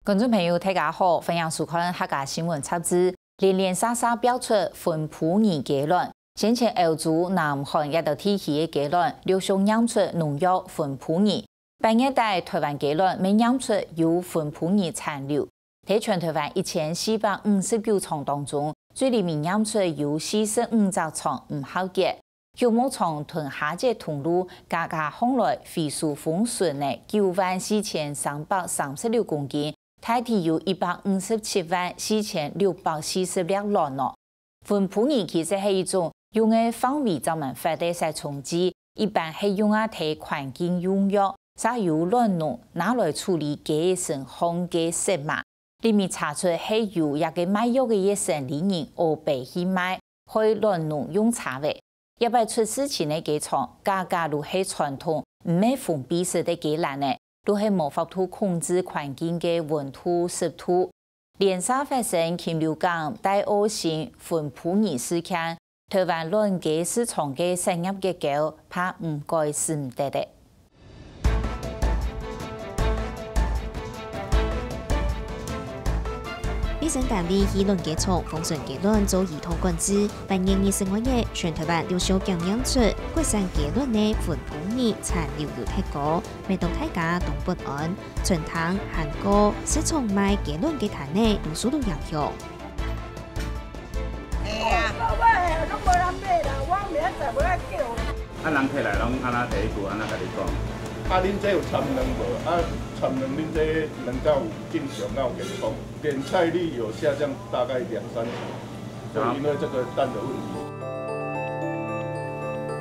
观众朋友，大家好，欢迎收看客家新闻插枝。连连沙沙标出分普尼结论，先前欧洲、南韩也都提起的结论，陆续酿出农药分普尼。半夜在台湾结论未酿出有分普尼残留。在全台湾1459床当中，最里面酿出有45只床唔好结。有木床同下节通路价格后来飞速封存的94336公斤。大体有1574646卵。分普尼其实是一种用来防伪专门发的杀虫剂，一般是用来替环境用药，再由卵农拿来处理给生烘的食物。里面查出是由一个卖药的医生里人而被去卖，给卵农用茶位。一般出事前的鸡床，价格都是传统唔係封闭式的鸡栏的。都係無法度控制環境嘅溫度濕度，連沙發生禽流感、大惡性分普尼事件，台灣卵雞市場嘅產業結構怕唔該是唔得的。衛生單位以卵雞場封存雞卵做兒童管制，半年25日，全台灣陸續檢驗出國產雞卵的分普尼殘留有太高，未到大家都不安。全糖、韓國市場賣雞卵嘅攤呢，都受到影響。都無人買啦，我明仔載要來叫。人摕來攏安那第一句安那甲你講。恁這有參兩無？參兩恁這能夠有正常，有健康，點菜率有下降大概2-3成，就因為這個蛋的問題。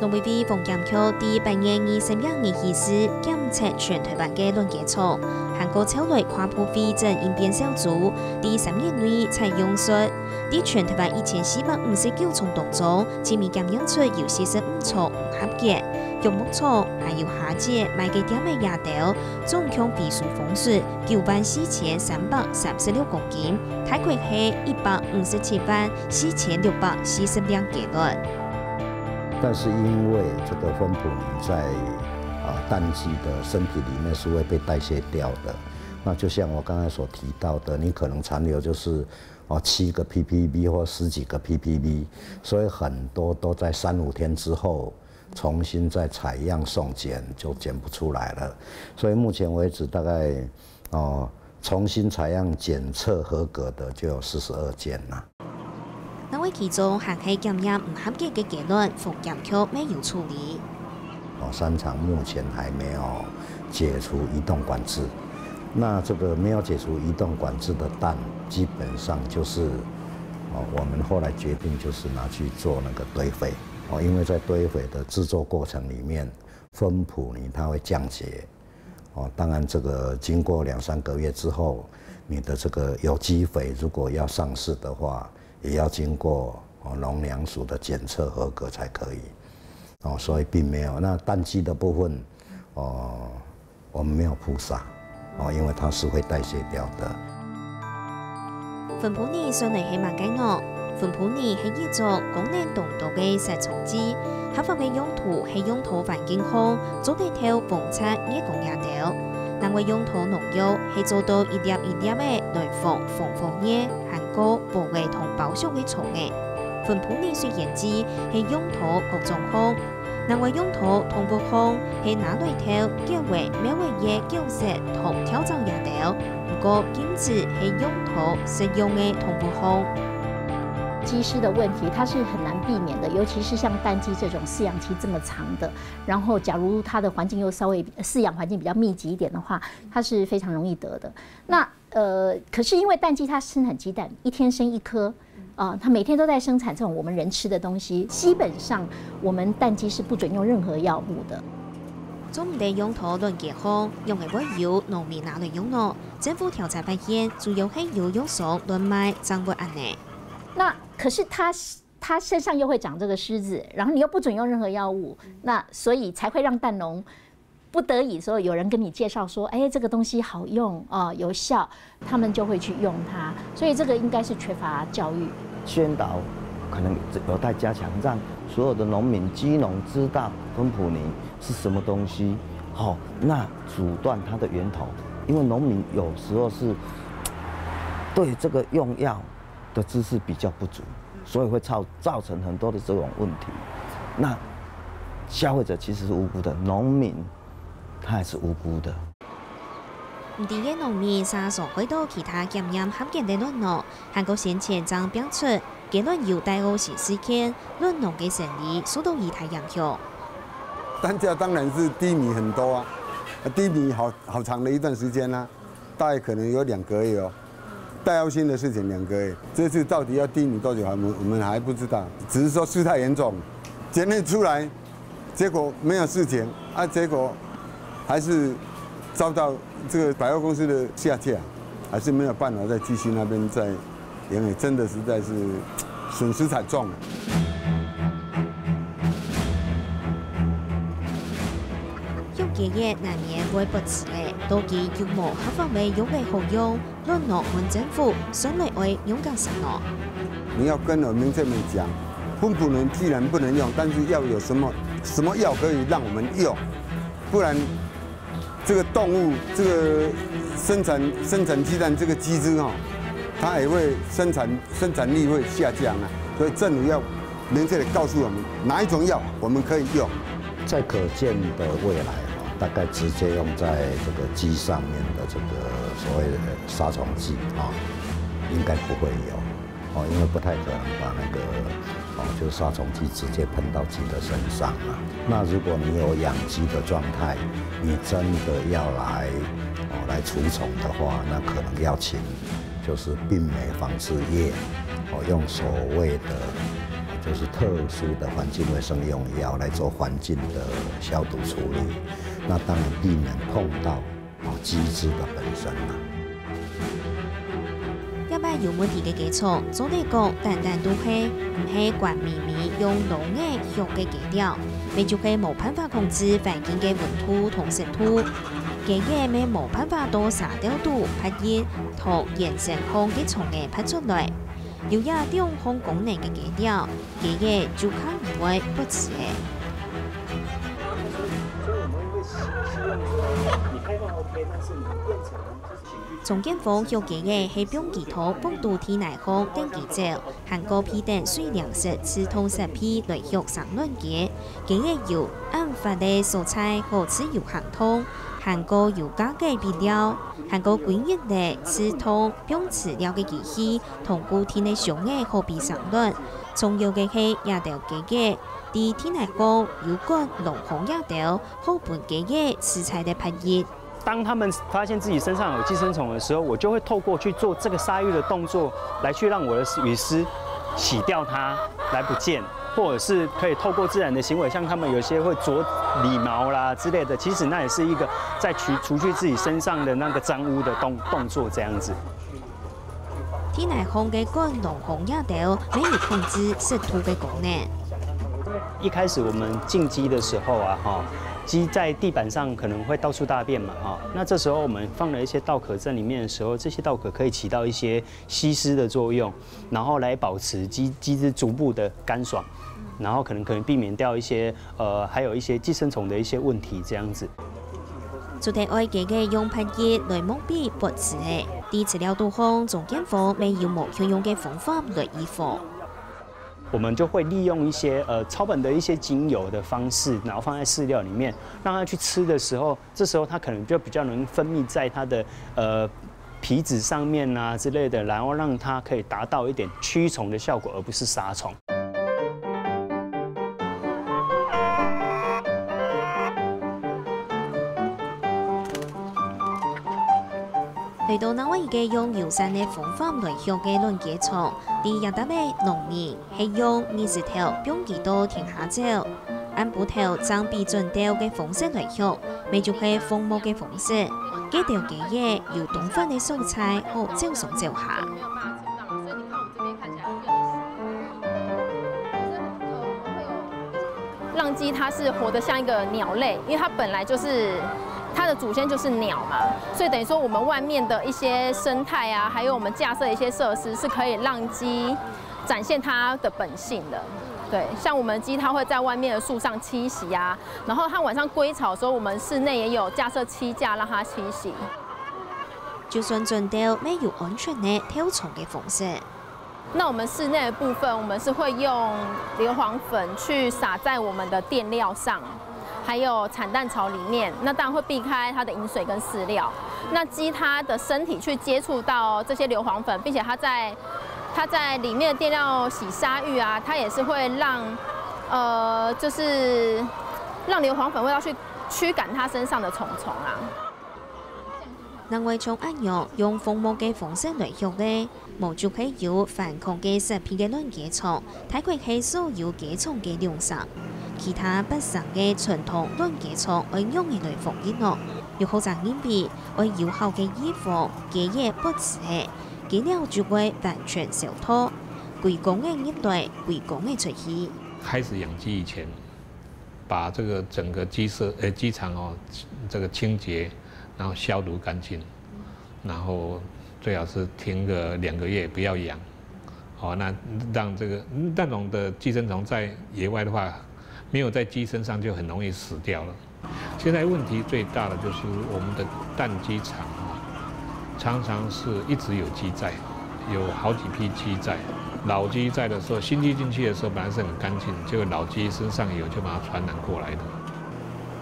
農委會防檢局第半夜21日起時檢測全台灣嘅卵雞場，韓國超類跨部會整應變小組第3日內採用術，喺全台灣1459床當中，只面檢驗出有45床唔合格。用木廠還有下節賣嘅點嘅野豆，總共飛速封存94336公斤，大概係1574642雞卵。但是因為這個分普尼在蛋雞的身體裡面是會被代謝掉的，那就像我剛才所提到的，你可能殘留就是7個 ppb 或10幾個 ppb， 所以很多都在3-5天之後重新再採樣送檢就檢不出來了，所以目前為止大概重新採樣檢測合格的就有42件啦。那位其中還係檢驗唔合格嘅雞卵，防檢局沒有處理。3場目前還沒有解除移動管制，那這個沒有解除移動管制的蛋，基本上就是我們後來決定就是拿去做那個堆肥。因為在堆肥的製作過程裡面，分普尼它會降解。當然這個經過2-3個月之後，你的這個有機肥如果要上市的話，也要經過農糧署的檢測合格才可以。所以並沒有。那蛋雞的部分，我們沒有鋪撒，因為它是會代謝掉的。分普尼上嚟係蠻緊惡。分普尼係一種功能動多嘅殺蟲劑，合法嘅用途係用途環境好，做地頭防測野公野豆。另外用途農藥係做到一粒一粒嘅來防野、韓國、保衛同保育嘅蟲嘅。分普尼雖然之係用途各種好，另外用途同步好係拿來頭結為苗為野膠石同挑戰野豆，不過禁止係用途實用嘅同步好。雞屍的問題，它是很難避免的，尤其是像蛋雞這種飼養期這麼長的，然後假如它的環境又稍微飼養環境比較密集一點的話，它是非常容易得的。那可是因為蛋雞它生產雞蛋，一天生1顆，它每天都在生產這種我們人吃的東西，基本上我們蛋雞是不准用任何藥物的。總唔得用途卵雞好，用嘅會有農民拿來用咯。政府調查發現，主要係有用上亂賣，長不安呢。那可是它身上又會長這個虱子，然後你又不准用任何藥物，那所以才會讓蛋農不得已說有人跟你介紹說，哎，這個東西好用有效，他們就會去用它。所以這個應該是缺乏教育宣導，可能有待加強，讓所有的農民、雞農知道分普尼是什麼東西，那阻斷它的源頭，因為農民有時候是对这个用药的知识比较不足，所以会造成很多的这种问题。那消费者其实是无辜的，农民他也是无辜的。唔止嘅农民沙所许多其他检验合格的论农，韩国先前曾表出结论有待后实施前论农嘅生意受到一大影响。单价当然是低迷很多啊，低迷好长的一段时间啦，大概可能有2个月哦。戴耀新的事情2个月，这次到底要低迷多久，我们还不知道，只是说事态严重，检验出来，结果没有事情啊，结果还是遭到这个百货公司的下架，还是没有办法再继续那边再营业，真的实在是损失惨重了。企业难免会不持的，多其有无合法的用的好用，论农问政府选来为用个什么？你要跟我们这边讲，分普能既然不能用，但是要有什么药可以让我们用，不然这个动物这个生产鸡蛋这个机制哦，它也会生产力会下降啊，所以政府要明确的告诉我们哪一种药我们可以用，在可见的未来。大概直接用在这个鸡上面的这个所谓的杀虫剂啊，应该不会有哦，因为不太可能把那个就是杀虫剂直接喷到鸡的身上啊。那如果你有养鸡的状态，你真的要来除虫的话，那可能要请就是病媒防治液用所谓的。就是特殊的环境卫生用药来做环境的消毒处理，那当然避免碰到鸡只的本身啦。一摆有问题嘅基础，总嚟讲，单都係唔係怪咪咪用农業學嘅基調，咪就係冇辦法控制環境嘅溫度同濕度，嘅嘢咪冇辦法到沙雕度拍熱同延伸空嘅蟲嘅拍出來。有也用空功能嘅基調，嘅嘢就靠以為不止嘅。總檢方要嘅嘢係標記圖幫助體內空登記證，韓國批定水糧食刺痛食品來學上論嘅，嘅嘢要按法的蔬菜和自由行通。韓國有加嘅備料，韓國規定嘅刺痛用飼料嘅機器同固體嘅上嘅可比上論，重要嘅係也條嘅啲天內講有關農行也條後本嘅食材的拍熱。當他們發現自己身上有寄生蟲的時候，我就會透過去做這個殺癒的動作，來去讓我的魚絲洗掉它，來不見。或者是可以透過自然的行為，像他們有些會啄理毛啦之類的，其實那也是一個在除去自己身上的那個髒污的動作，這樣子。天內空嘅關農行也條沒有控制濕度嘅功能。一開始我們進雞的時候啊，雞在地板上可能會到處大便嘛，那這時候我們放了一些稻殼在裡面的時候，這些稻殼可以起到一些吸濕的作用，然後來保持雞隻足部的乾爽。然後可能避免掉一些還有一些寄生蟲的一些問題，這樣子。主題愛嘅用拍熱來蒙蔽不止嘅，啲飼料都方總檢方未有冇相用嘅方法來預防。我們就會利用一些草本的一些精油的方式，然後放在飼料裡面，讓它去吃的時候，這時候它可能就比較能分泌在它的皮脂上面啊之類的，然後讓它可以達到一點驅蟲的效果，而不是殺蟲。嚟到那位嘅用友善嘅方法來向嘅論基礎，啲日特嘅農民係用20條標記到停下走，按不條將標準條嘅方式來向，咪就係放牧嘅方式，幾條嘅嘢由東方嘅蔬菜和走上走下。浪雞它是活得像一個鳥類，因為它本來就是它的祖先就是鳥嘛，所以等於說我們外面的一些生態啊，還有我們架設一些設施，是可以讓雞展現它的本性的。對，像我們雞它會在外面的樹上棲息啊，然後它晚上歸巢的時候，我們室內也有架設棲架讓它棲息。就算做到没有安全的跳虫的方式。那我们室内的部分，我们是会用硫磺粉去撒在我们的垫料上，还有产蛋槽里面。那当然会避开它的饮水跟饲料。那鸡它的身体去接触到这些硫磺粉，并且它在里面的垫料洗沙浴啊，它也是会让就是让硫磺粉味道去驱赶它身上的虫啊。能为从安样用防毛嘅方式来育呢？毛就係有反抗嘅食品嘅卵雞蟲，睇佢係所有雞蟲嘅量上，其他不常嘅傳統卵雞蟲會用嚟來防疫咯。要好賺硬幣，會有效嘅衣服，雞也不吃，雞料就會完全消脫，歸公嘅一類，歸公嘅出去。開始養雞以前，把這個整個雞場哦，這個清潔。然後消毒乾淨，然後最好是停個2個月不要養，哦，那讓這個那種的寄生蟲在野外的話，沒有在雞身上就很容易死掉了。現在問題最大的就是我們的蛋雞場啊，常常是一直有雞在，有好幾批雞在。老雞在的時候，新雞進去的時候本來是很乾淨，結果老雞身上有就把它傳染過來的。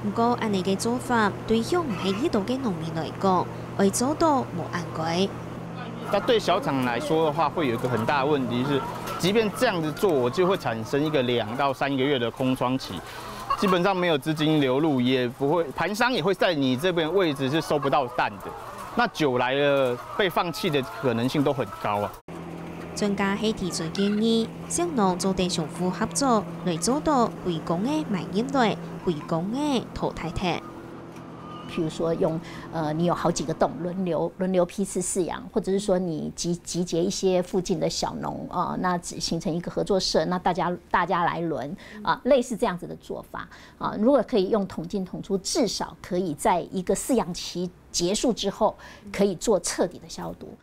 不過，按你嘅做法，對於唔係呢度嘅農民來講，會做到冇安規。那對小廠來說的話，會有一個很大的問題是，即便這樣子做，我就會產生一個2到3個月的空窗期，基本上沒有資金流入，也不會盤商也會在你這邊位置是收不到蛋的。那久來了，被放棄的可能性都很高啊。專家係提出建議，小農做地上夫合作，來做到回工嘅賣飲類、回工嘅淘汰體。譬如說你有好幾個洞輪流批次飼養，或者是說你集結一些附近的小農啊，那形成一個合作社，那大家來輪啊，類似這樣子的做法啊，如果可以用統進統出，至少可以在一個飼養期結束之後，可以做徹底的消毒。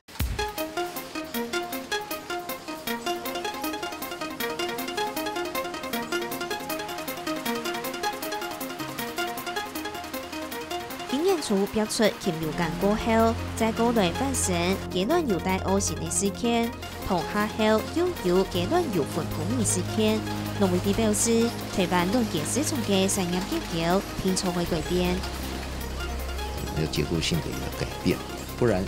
除標出禽流感過後，在過來發生雞卵有帶惡性的事件，同下後又有雞卵有分布的事件。農委會表示，台灣卵雞市場的產業結構拼湊會改變，有結構性的一個改變，不然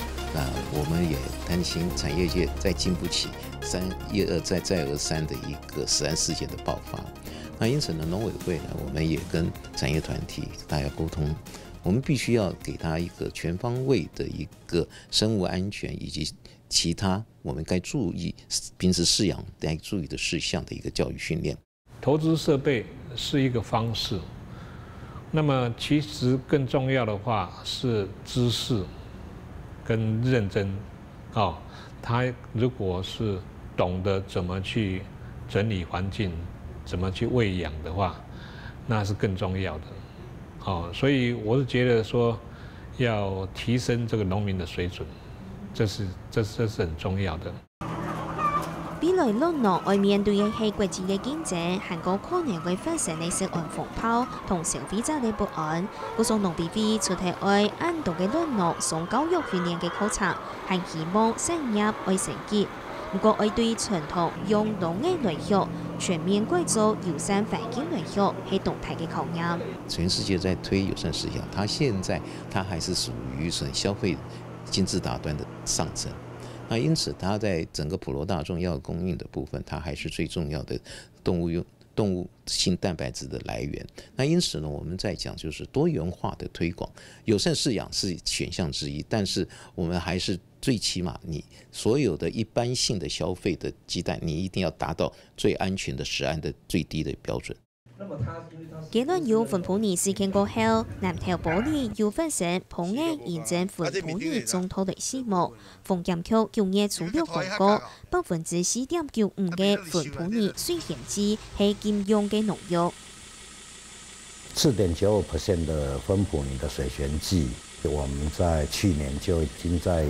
我們也擔心產業界再經不起一而再再而三的一個食安事件的爆發。那因此呢，農委會呢，我們也跟產業團體大家溝通。我們必須要給他一個全方位的一個生物安全以及其他我們該注意平時飼養該注意的事項的一個教育訓練。投資設備是一個方式，那麼其實更重要的話是知識跟認真。哦，他如果是懂得怎麼去整理環境，怎麼去餵養的話，那是更重要的。哦，所以我是覺得說，要提升這個農民的水準，這是很重要的。未來農農會面對嘅係國際嘅經濟，韓國可能會發生嘅食安風暴同消費者嘅不安。故所農委會出題愛按度嘅農農送教育訓練嘅考察，係希望產業會升級。不過會對傳統用農業來育全面改造友善環境來育係動態嘅考驗。全世界在推友善飼養，它現在還是屬於消費金字塔端的上層。那因此，它在整個普羅大眾要供應的部分，它還是最重要的動物性蛋白質的來源。那因此呢，我們在講就是多元化的推廣，友善飼養是選項之一，但是我們還是最起碼你所有的一般性的消費的雞蛋，你一定要達到最安全的食安的最低的標準。雞卵有分布擬事件過後，南投埔里又發生碰硬驗證分布擬中途的事務，風險區9月初6公告，4.95%嘅分布擬水鹽基係禁用嘅農藥。4.95% 的分布擬的水鹽基，我們在去年就已經在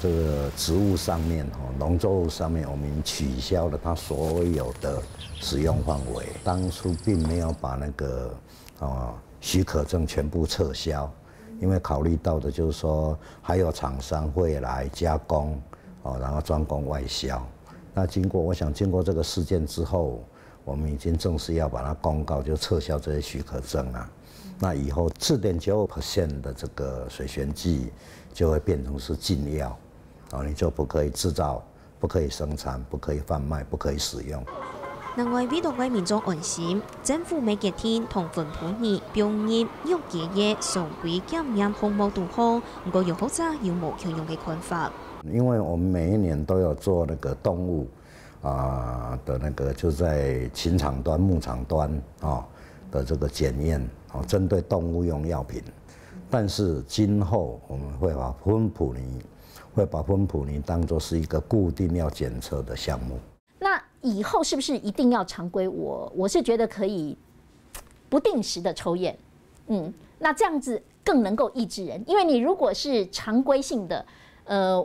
這個植物上面，農作物上面，我們取消了它所有的使用範圍。當初並沒有把那個許可證全部撤銷，因为考虑到的就是说，还有厂商会来加工，然后专供外销。那我想经过这个事件之后，我们已经正式要把它公告，就撤销这些许可证啊。那以后4.95% 的这个水旋剂就会变成是禁药，你就不可以制造、不可以生产、不可以贩卖、不可以使用。另外，为了民众安心，政府每隔天同分普尼标入药检业常规检验项目度后，不过有好者有无相用的看法。因为我们每一年都有做那个动物的那个，就在禽场端、牧场端的这个检验，针对动物用药品。但是今后我们会把芬普尼当作是一个固定要检测的项目。那以后是不是一定要常规？我是觉得可以不定时的抽验，那这样子更能够抑制人，因为你如果是常规性的，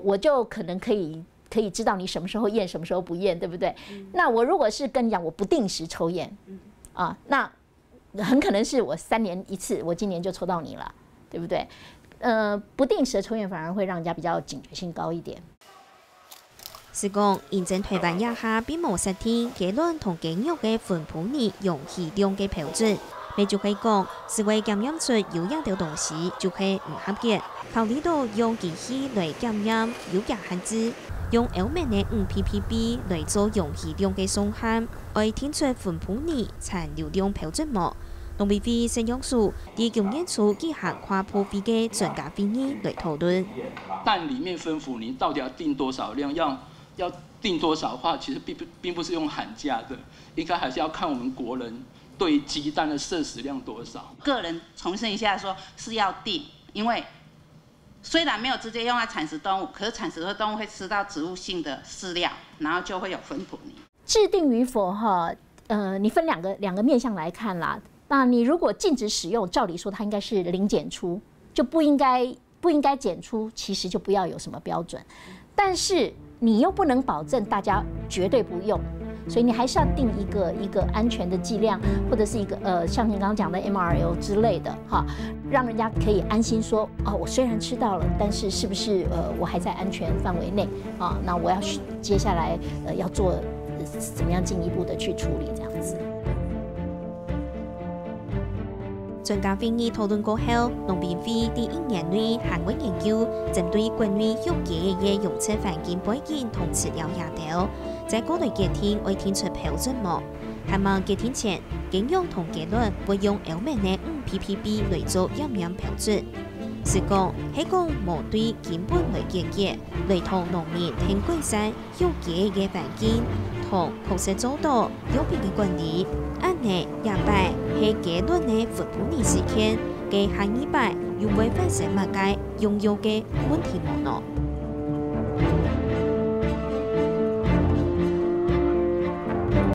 我就可能可以知道你什么时候验，什么时候不验，对不对？那我如果是跟你讲，我不定时抽验，那很可能是我3年一次，我今年就抽到你了，对不对？不定时的抽验反而会让人家比较警觉性高一点。是讲，认真推翻一下，并无实体结论同检验嘅芬普尼用剂量嘅标准，你就可以讲，是为检验出有益的东西就係唔合格。考慮到用機器來檢驗有益限制，用歐美嘅5ppb 來做用劑量嘅上限，會聽出芬普尼殘留量標準冇。農委會實驗署已經驗出幾項跨部會嘅專家會議來討論。蛋裡面芬普尼到底要定多少量？要定多少的话，其实并不是用喊价的，应该还是要看我们国人对鸡蛋的摄食量多少。个人重申一下，说是要定，因为虽然没有直接用在产食动物，可是产食动物会吃到植物性的饲料，然后就会有芬普尼。制定与否你分两个面向来看啦。那你如果禁止使用，照理说它应该是零检出，就不应该检出，其实就不要有什么标准。但是你又不能保证大家绝对不用，所以你还是要定一个安全的剂量，或者是一个像你刚刚讲的 MRL 之类的让人家可以安心说我虽然吃到了，但是是不是我还在安全范围内那我要接下来要做怎么样进一步的去处理这样子。專家會議討論過後，農委會第1年內涵蓋研究，針對關於藥檢嘅用測環境背景同飼料亞條，在過濾檢聽會提出標準冇。希望檢聽前，檢驗同結論會用歐美嘅5ppb 來做檢驗標準。是講係講無對根本來檢驗，來同農民聽改善藥檢嘅環境，同確實做到藥品嘅管理。按呢廿擺係結論嘅芬普尼事件嘅下一擺又會發生乜嘢用藥嘅問題冇呢？